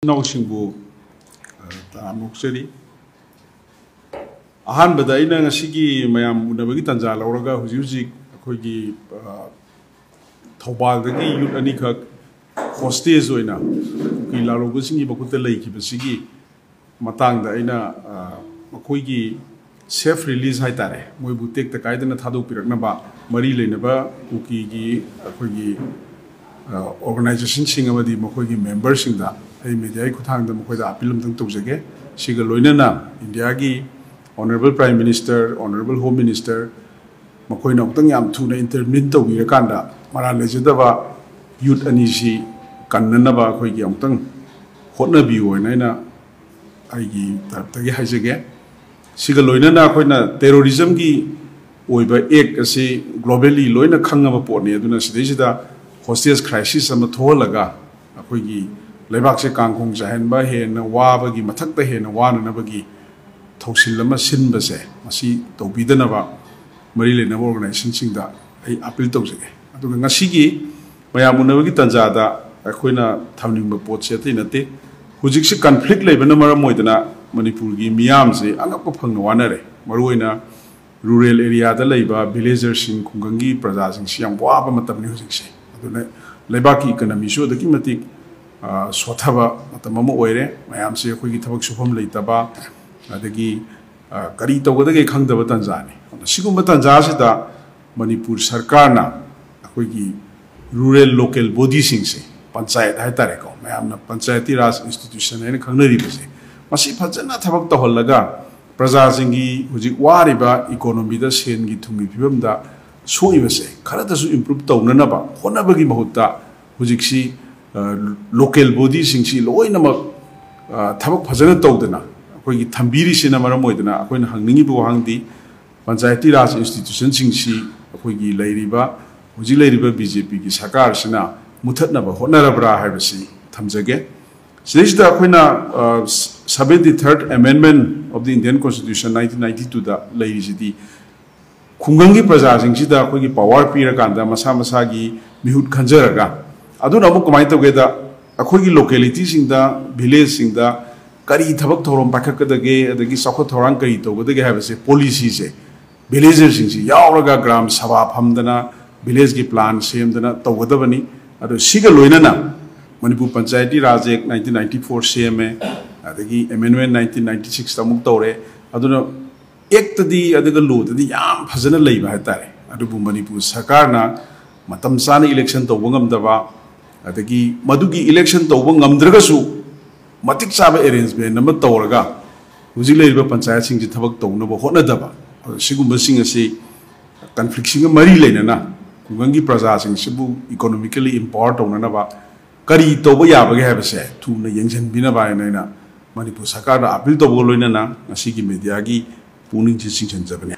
나오신부 목소리 아한바다 이나 시기 마ям 우나버기 단자 라우라가 후지우지 거기 토발더기 윷 아니카 호스테스 오이나 그 라로그싱이 바쿠테 레이키버시기 마땅다 이나 거기 세프 릴리즈 하이타레 모이부 텍타 카이드나 타도피락나바 머리 레나바 우키기 거기 organization sing amadi mokoigi members sing da ai media ku thang da mokoi da appeal tung tawjage siga loinana India gi honorable prime minister honorable home minister mokoi na tang yam thuna intervene tawira kanda mara lejada ba youth ani si kannana ba khoi gi amtang hotna bi oina ina ai gi ta gi haijage siga loinana khoi na terrorism gi oiba ek ase globally loina khangama potne aduna sidesida hostage crisis ama tholaga akoigi leibak se kangkhong jahen ba he na wa ba gi mathak ta he na wa na ba gi thausil lama sin ba se masi tobidana ba mari le na organization sing da ai appeal tawjage adu ngasi gi mayam na ba gi tanja da akoina thamning ba pot se te na te hujik se conflict leibana mara moidana manipur gi miyam se angap ko phang na wa na re maruina rural area da leiba villagers sing khungangi praja sing siam wa ba matam ni hujik se लेबाकी economy सो दकी मतिक सोथाबा मतम ओइरे मयाम से अखोगी थबक सुफम लेतबा अदगी करी तौगदगे खंगदब तंजानी सिगुम तंजासिदा मणिपुर सरकारना अखोगी रूरल लोकल बॉडी सिंग से पंचायत हाइतारे को मयामना पंचायती राज इंस्टीट्यूशन है खंगनरिबसे मसी फजना थबक तहलगा प्रजा सिंगी हुजिक वारिबा इकोनॉमी दा सेनगी थुमी फिबमदा सोइबसे खरदसु इम्प्रूव तौननबा होनबगी बहुता हुजिक्सी लोकल बॉडी सिंगसी लोइनमक थबक फजन तौदना अखोगी थंबीरिसिना मरम ओइदना अखोइना हंगनिंगी बुहांगदी पंचायती राज इंस्टीट्यूशन सिंगसी अखोगी लैरिबा हुजि लैरिबा बीजेपी की सरकार सिना मुथतनबा होनरबरा हाइबसी थमजगे सिदिसदा अखोइना 73rd amendment of the Indian Constitution 1992 दा लैरिसिदी खुंगंगी प्रजा सिंगसिदा अखोगी पावर पीरकांदा मसा मसागी मिहुत खंजरगा अदुना अमुक कमाय तौगेदा अखोगी लोकेलिटी सिंगदा विलेज सिंगदा करी थबक थोरम पाखकदगे अदगी सखो थोरांग करी तौगदगे हाबसे पॉलिसी से विलेजर सिंगसी यावरगा ग्राम सभा फमदना विलेज की प्लान सेमदना तौगदबनी अदो सिगा लोइनना मणिपुर पंचायती राज एक्ट 1994 सेमे अदगी अमेंडमेंट 1996 तमुक तौरे अदुना एक तदी अदगा लो तदी याम फजना लैबा हाइतारे अदुबु मणिपुर सरकारना मतम साना इलेक्शन तौबा ngамदबा अदगी मदुगी इलेक्शन तौबा ngамद्रगसु मतिक चाबा अरेंजमेंट नम तौरगा हुजि लैबा पंचायत सिंग जि थबक तौनबा होनदबा सिगुम सिंग असि कन्फ्लिक्ट सिंग मरी लेनना खुंगंगी प्रजा सिंग सिबु इकोनॉमिकली एम्पावर तौननबा करी तौबा याबगे हाबसे थुना यंगजन बिनबा नैना मणिपुर सरकार अपील तौबा लोइनना असि की मीडिया की पुनिंग चिसिंग जबने